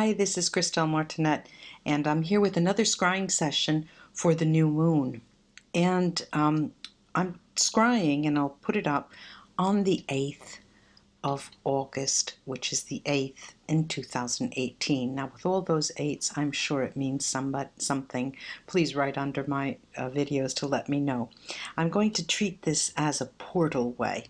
Hi, this is Christelle Martinet, and I'm here with another scrying session for the new moon. And I'm scrying, and I'll put it up on the 8th of August, which is the 8th in 2018. Now, with all those 8s, I'm sure it means something. Please write under my videos to let me know. I'm going to treat this as a portal way,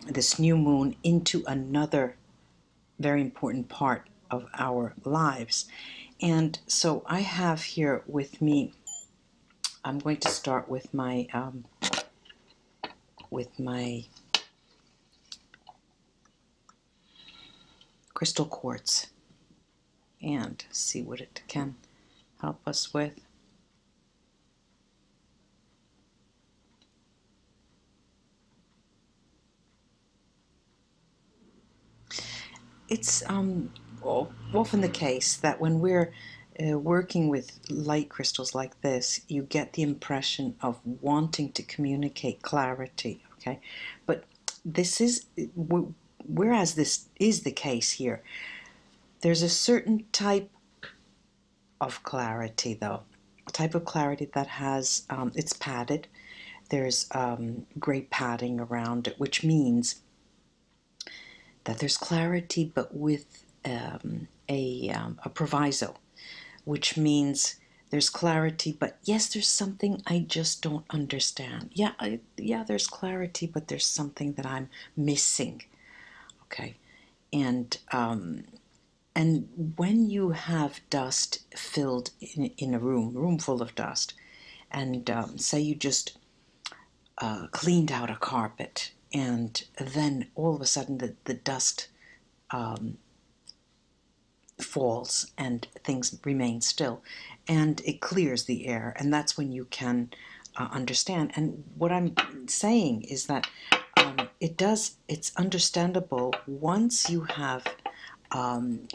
this new moon into another very important part of our lives. And so I have here with me, I'm going to start with my crystal quartz and see what it can help us with. It's often the case that when we're working with light crystals like this, you get the impression of wanting to communicate clarity, okay? But this is, whereas this is the case here, there's a certain type of clarity, though, a type of clarity that has, it's padded. There's great padding around it, which means that there's clarity, but with a proviso, which means there's clarity, but yes, there's something I just don't understand. Yeah, there's clarity, but there's something that I'm missing. Okay, and when you have dust filled in a room full of dust, and say you just cleaned out a carpet, and then all of a sudden the dust falls and things remain still, and it clears the air, and that's when you can understand. And what I'm saying is that it's understandable once you have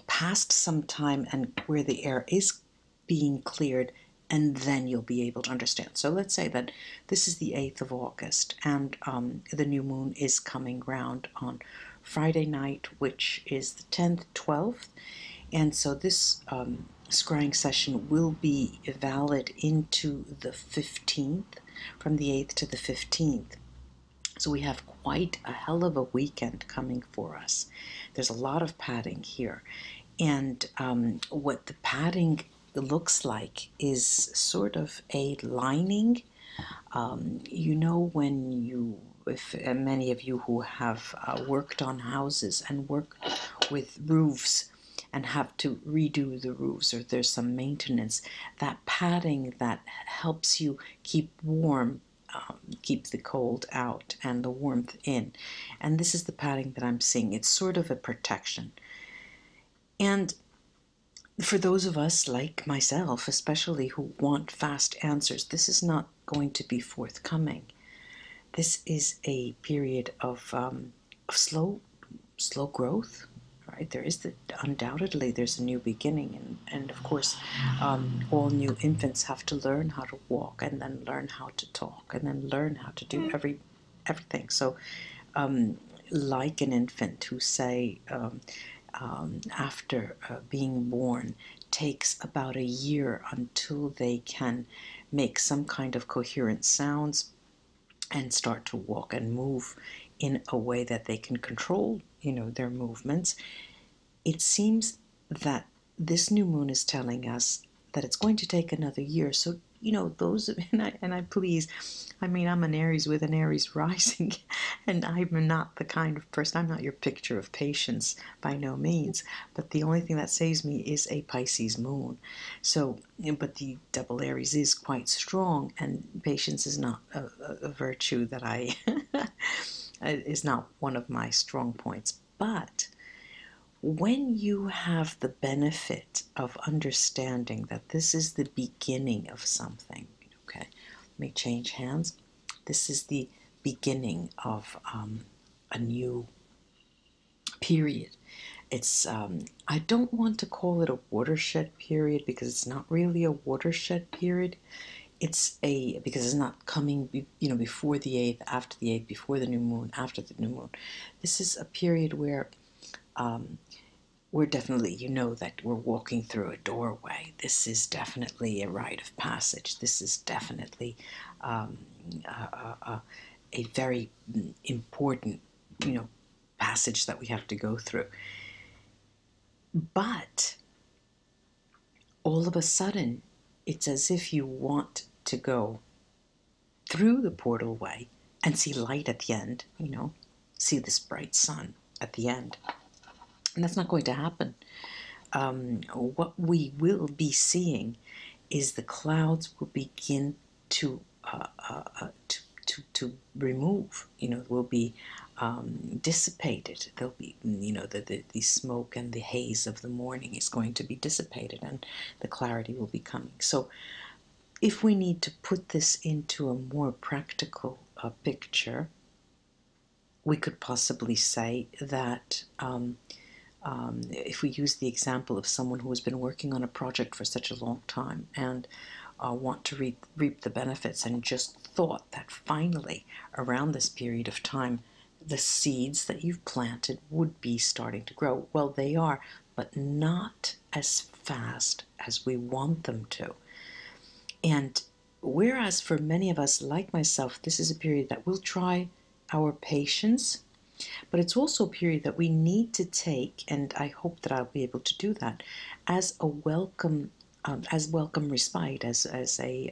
passed some time and where the air is being cleared, and then you'll be able to understand. So let's say that this is the 8th of August, and the new moon is coming round on Friday night, which is the 10th, 12th. And so this scrying session will be valid into the 15th, from the 8th to the 15th. So we have quite a hell of a weekend coming for us. There's a lot of padding here. And what the padding looks like is sort of a lining. You know, when if many of you who have worked on houses and work with roofs and have to redo the roofs, or there's some maintenance, that padding that helps you keep warm, keep the cold out and the warmth in. And this is the padding that I'm seeing. It's sort of a protection. And for those of us like myself, especially, who want fast answers, this is not going to be forthcoming. This is a period of slow growth, right? There is undoubtedly there's a new beginning, and of course, all new infants have to learn how to walk, and then learn how to talk, and then learn how to do everything. So, like an infant who, say, after being born, takes about a year until they can make some kind of coherent sounds and start to walk and move in a way that they can control, their movements. It seems that this new moon is telling us that it's going to take another year. So, those, and I please, I'm an Aries with an Aries rising, and I'm not the kind of person, I'm not your picture of patience by no means, but the only thing that saves me is a Pisces moon. So, but the double Aries is quite strong, and patience is not a virtue that I, is not one of my strong points. But when you have the benefit of understanding that this is the beginning of something, okay, let me change hands. This is the beginning of a new period. It's, I don't want to call it a watershed period, because it's not really a watershed period. Because it's not coming, before the 8th, after the 8th, before the new moon, after the new moon. This is a period where we're definitely, you know, that we're walking through a doorway. This is definitely a rite of passage. This is definitely a very important, you know, passage that we have to go through. But all of a sudden, it's as if you want to go through the portal way and see light at the end, you know, see this bright sun at the end. And that's not going to happen. What we will be seeing is the clouds will begin to remove. You know, will be dissipated. There'll be, you know, the smoke and the haze of the morning is going to be dissipated, and the clarity will be coming. So, if we need to put this into a more practical picture, we could possibly say that. If we use the example of someone who has been working on a project for such a long time and want to reap the benefits, and just thought that finally around this period of time the seeds that you've planted would be starting to grow. Well, they are, but not as fast as we want them to. And whereas for many of us, like myself, this is a period that we'll try our patience, but it's also a period that we need to take, and I hope that I'll be able to do that, as a welcome respite, as a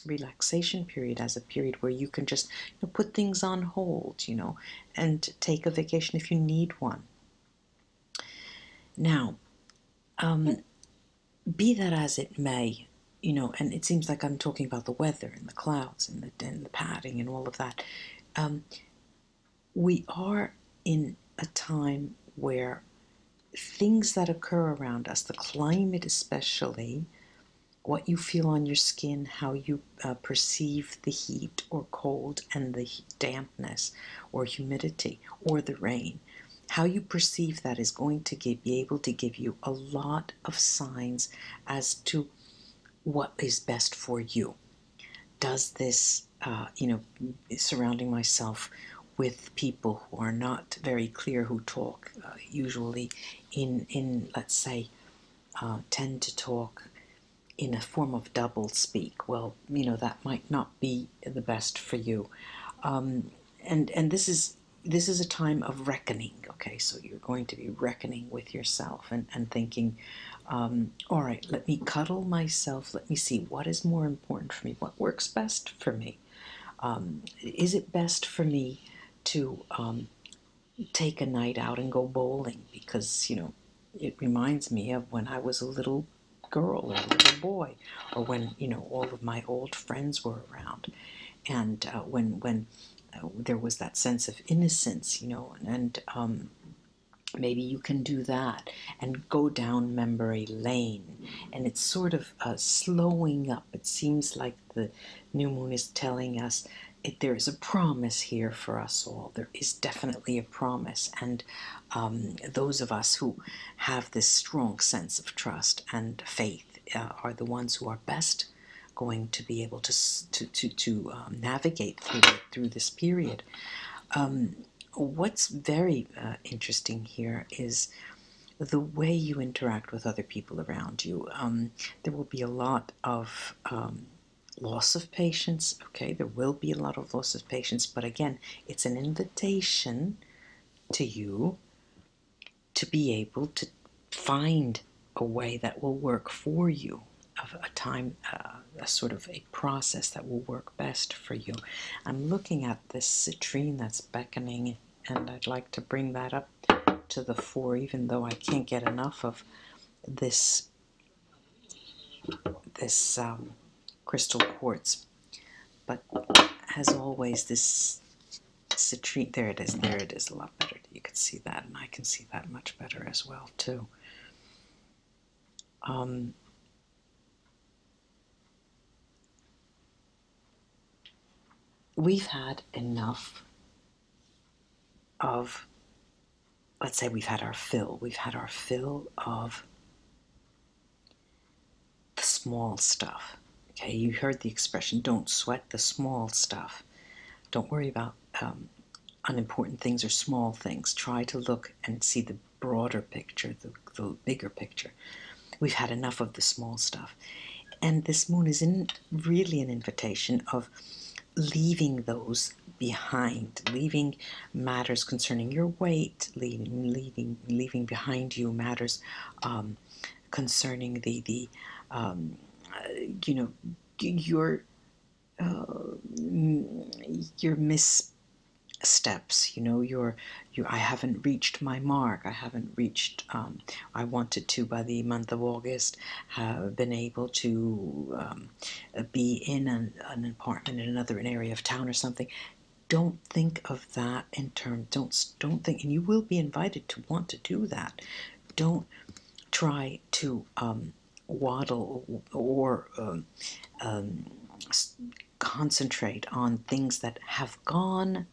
relaxation period, as a period where you can just, you know, put things on hold, you know, and take a vacation if you need one. Now, be that as it may, you know, and it seems like I'm talking about the weather and the clouds and the padding and all of that. We are in a time where things that occur around us, the climate especially, what you feel on your skin, how you perceive the heat or cold and the dampness or humidity or the rain, how you perceive that is going to be able to give you a lot of signs as to what is best for you. Does this, you know, surrounding myself with people who are not very clear, who talk usually in let's say, tend to talk in a form of double speak. Well, you know, that might not be the best for you. And this is a time of reckoning. Okay, so you're going to be reckoning with yourself and thinking, all right, let me cuddle myself. Let me see what is more important for me. What works best for me? Is it best for me to take a night out and go bowling? Because, you know, it reminds me of when I was a little girl or a little boy, or when, you know, all of my old friends were around, and when there was that sense of innocence, you know, and maybe you can do that and go down memory lane, and it's sort of slowing up. It seems like the new moon is telling us there is a promise here for us all. There is definitely a promise, and those of us who have this strong sense of trust and faith are the ones who are best going to be able to navigate through this period. What's very interesting here is the way you interact with other people around you. There will be a lot of loss of patience. Okay, there will be a lot of loss of patience, but again, it's an invitation to you to be able to find a way that will work for you, of a time, a sort of a process that will work best for you. I'm looking at this citrine that's beckoning, and I'd like to bring that up to the fore, even though I can't get enough of this crystal quartz. But as always, this citrine, there it is, a lot better. You can see that, and I can see that much better as well too. We've had enough of, let's say we've had our fill of the small stuff. Okay, you heard the expression, don't sweat the small stuff. Don't worry about unimportant things or small things. Try to look and see the broader picture, the the bigger picture. We've had enough of the small stuff. And this moon is really an invitation of leaving those behind, leaving matters concerning your weight, leaving behind you matters concerning the you know, your missteps. You know, I haven't reached my mark. I haven't reached. I wanted to, by the month of August, have been able to be in an apartment in another area of town or something. Don't think of that in terms. Don't think, and you will be invited to want to do that. Don't try to waddle or concentrate on things that have gone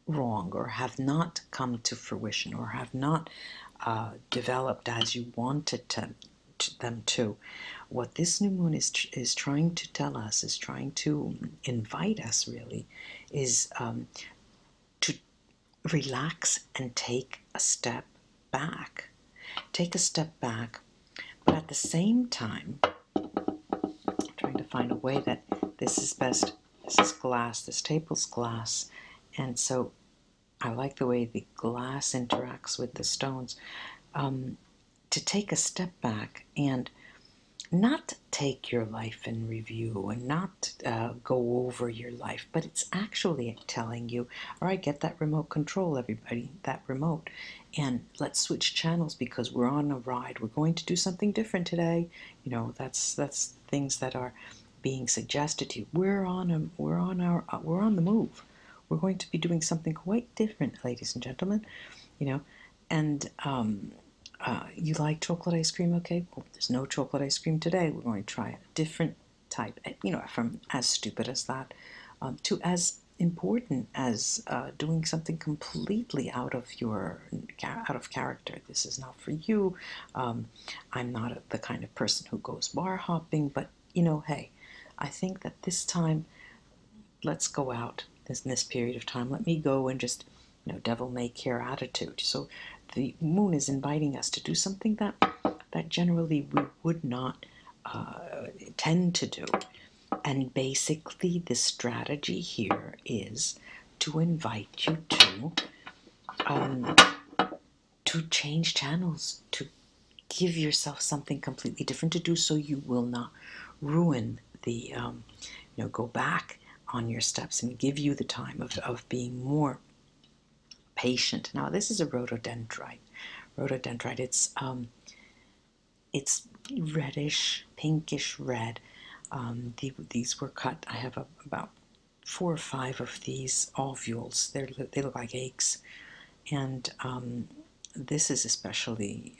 wrong or have not come to fruition or have not developed as you wanted them to. What this new moon is trying to tell us, is trying to invite us really, is to relax and take a step back. Take a step back, but at the same time, I'm trying to find a way that this is best. This is glass, this table's glass, and so I like the way the glass interacts with the stones. To take a step back and not take your life in review and not go over your life, but it's actually telling you, all right, get that remote control, everybody, that remote, and let's switch channels because we're on a ride. We're going to do something different today. You know, that's things that are being suggested to you. We're on the move. We're going to be doing something quite different, ladies and gentlemen. You know, and you like chocolate ice cream, okay? Well, there's no chocolate ice cream today. We're going to try a different type. You know, from as stupid as that to as important as doing something completely out of character. This is not for you. I'm not the kind of person who goes bar hopping, but you know, hey, I think that this time, let's go out. In this period of time, let me go and just, you know, devil may care attitude. So the moon is inviting us to do something that generally we would not tend to do. And basically the strategy here is to invite you to change channels, to give yourself something completely different to do, so you will not ruin the, you know, go back on your steps and give you the time of being more patient. Now this is a rhododendrite. Rhododendrite, it's reddish, pinkish red. These were cut. I have about 4 or 5 of these ovules. They look like eggs, and this is especially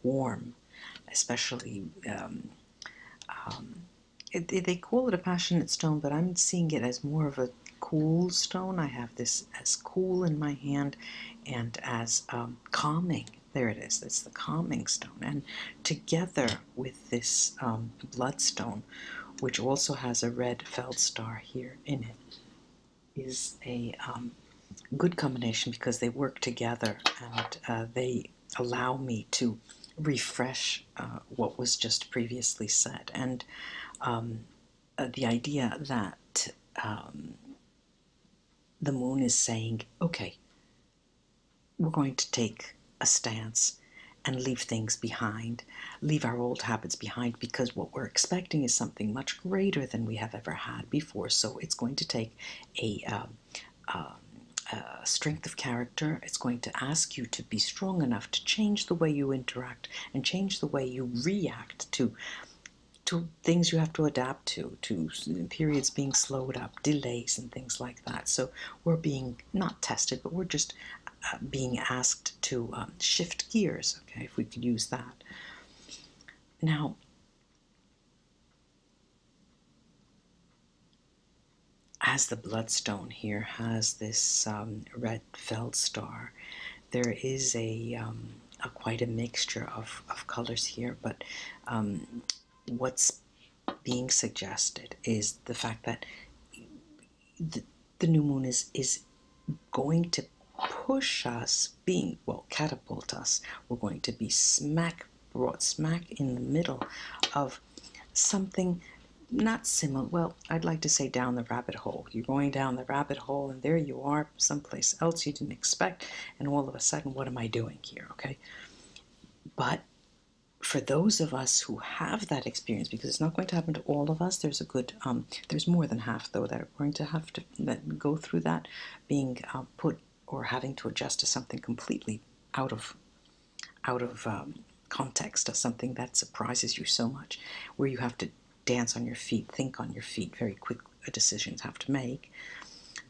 warm, especially. They call it a passionate stone, but I'm seeing it as more of a cool stone. I have this as cool in my hand and as calming. There it is. It's the calming stone. And together with this bloodstone, which also has a red feldspar here in it, is a good combination because they work together and they allow me to refresh what was just previously said. And the idea that the moon is saying, okay, we're going to take a stance and leave things behind, leave our old habits behind, because what we're expecting is something much greater than we have ever had before. So it's going to take a strength of character. It's going to ask you to be strong enough to change the way you interact and change the way you react to things you have to adapt to periods being slowed up, delays and things like that. So we're being not tested, but we're just being asked to shift gears, okay, if we could use that. Now, as the bloodstone here has this red feldspar, there is a quite a mixture of colors here, but what's being suggested is the fact that the new moon is going to push us, catapult us. We're going to be brought smack in the middle of something not similar. Well, I'd like to say down the rabbit hole. You're going down the rabbit hole, and there you are, someplace else you didn't expect, and all of a sudden, what am I doing here? Okay, but for those of us who have that experience, because it's not going to happen to all of us, there's a good, there's more than half though that are going to have to go through that, being put or having to adjust to something completely out of context, of something that surprises you so much, where you have to dance on your feet, think on your feet, very quick decisions have to make.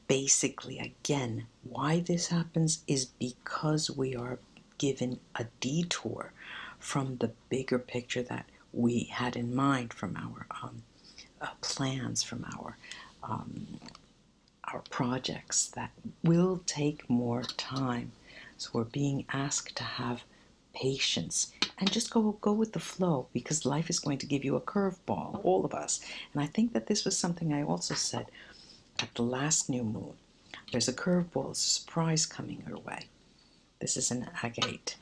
Basically, again, why this happens is because we are given a detour from the bigger picture that we had in mind, from our plans, from our projects that will take more time. So we're being asked to have patience and just go with the flow, because life is going to give you a curveball, all of us. And I think that this was something I also said at the last new moon. There's a curveball, there's a surprise coming your way. This is an agate.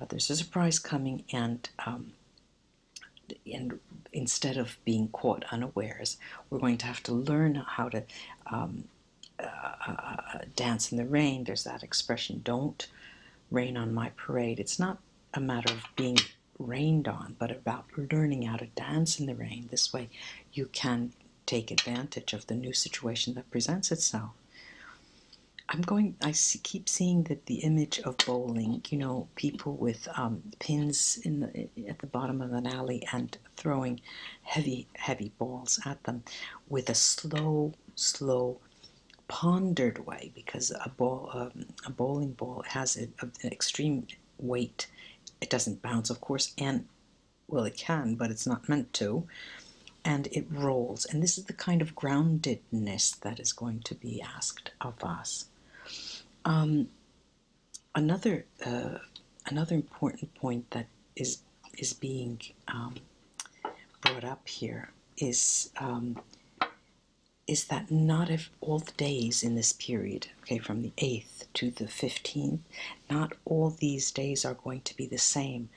There's a surprise coming, and instead of being caught unawares, we're going to have to learn how to dance in the rain. There's that expression, don't rain on my parade. It's not a matter of being rained on, but about learning how to dance in the rain. This way you can take advantage of the new situation that presents itself. Keep seeing that the image of bowling, you know, people with pins at the bottom of an alley and throwing heavy balls at them with a slow, pondered way, because a bowling ball has an extreme weight. It doesn't bounce, of course, and, well, it can, but it's not meant to. And it rolls. And this is the kind of groundedness that is going to be asked of us. Another important point that is being brought up here is that not all the days in this period, okay, from the 8th to the 15th, not all these days are going to be the same.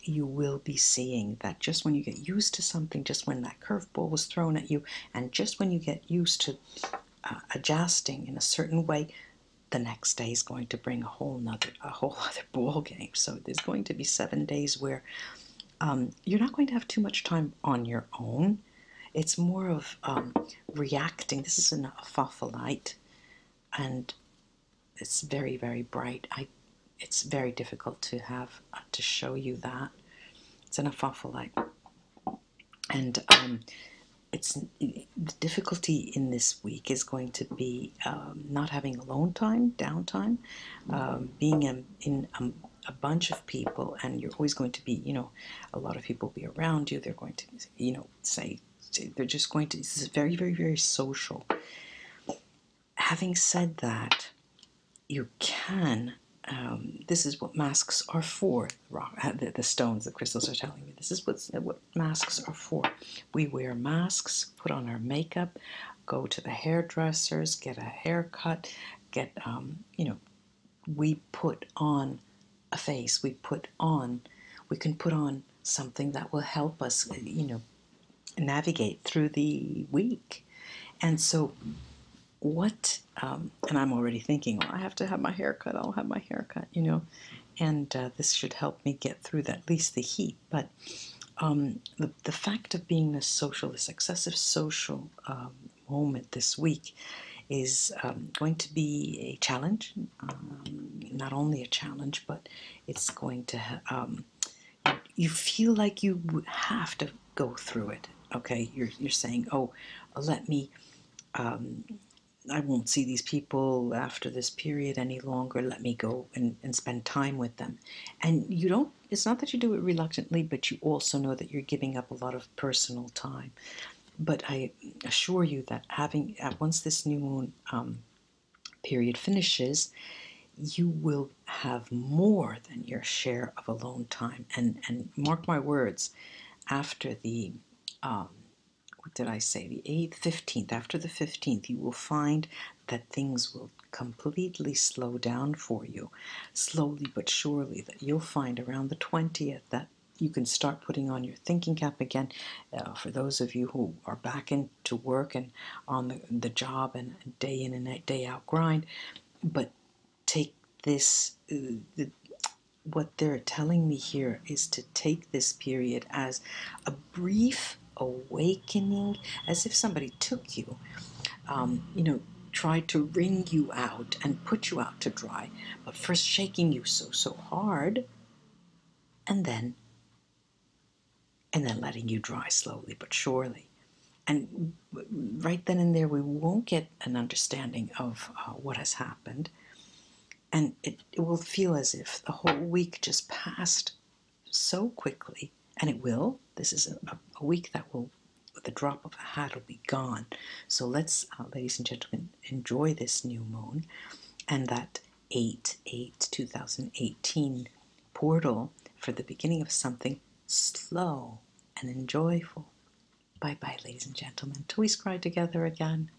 You will be seeing that just when you get used to something, just when that curveball was thrown at you, and just when you get used to adjusting in a certain way, the next day is going to bring a whole other ball game. So there's going to be 7 days where you're not going to have too much time on your own. It's more of reacting. This is a fopholite, and it's very, very bright. It's very difficult to have to show you that. It's an apopholite, and the difficulty in this week is going to be not having alone time, downtime, being in a bunch of people, and you're always going to be, you know, a lot of people will be around you. They're going to, you know, they're just going to. This is very, very, very social. Having said that, you can. This is what masks are for. The stones, the crystals are telling me this is what masks are for. We wear masks, put on our makeup, go to the hairdressers, get a haircut, you know, we put on a face. We can put on something that will help us, you know, navigate through the week. And so and I'm already thinking, well, I have to have my hair cut, I'll have my hair cut, you know, and this should help me get through at least the heat. But the fact of being this excessive social moment this week is going to be a challenge, not only a challenge, but it's going to, you feel like you have to go through it, okay? You're saying, oh, let me, I won't see these people after this period any longer. Let me go and spend time with them. And you don't, it's not that you do it reluctantly, but you also know that you're giving up a lot of personal time. But I assure you that once this new moon period finishes, you will have more than your share of alone time. And mark my words, after the what did I say, the 8th, 15th, after the 15th, you will find that things will completely slow down for you, slowly but surely, that you'll find around the 20th that you can start putting on your thinking cap again. For those of you who are back into work and on the job and day in and day out grind, but take this, what they're telling me here is to take this period as a brief awakening, as if somebody took you, tried to wring you out and put you out to dry, but first shaking you so hard, and then letting you dry slowly but surely. And right then and there, we won't get an understanding of what has happened. And it will feel as if the whole week just passed so quickly. And it will. This is a week that will, with a drop of a hat, will be gone. So let's, ladies and gentlemen, enjoy this new moon and that 8/8/2018 portal for the beginning of something slow and enjoyable. Bye-bye, ladies and gentlemen, till we scry together again.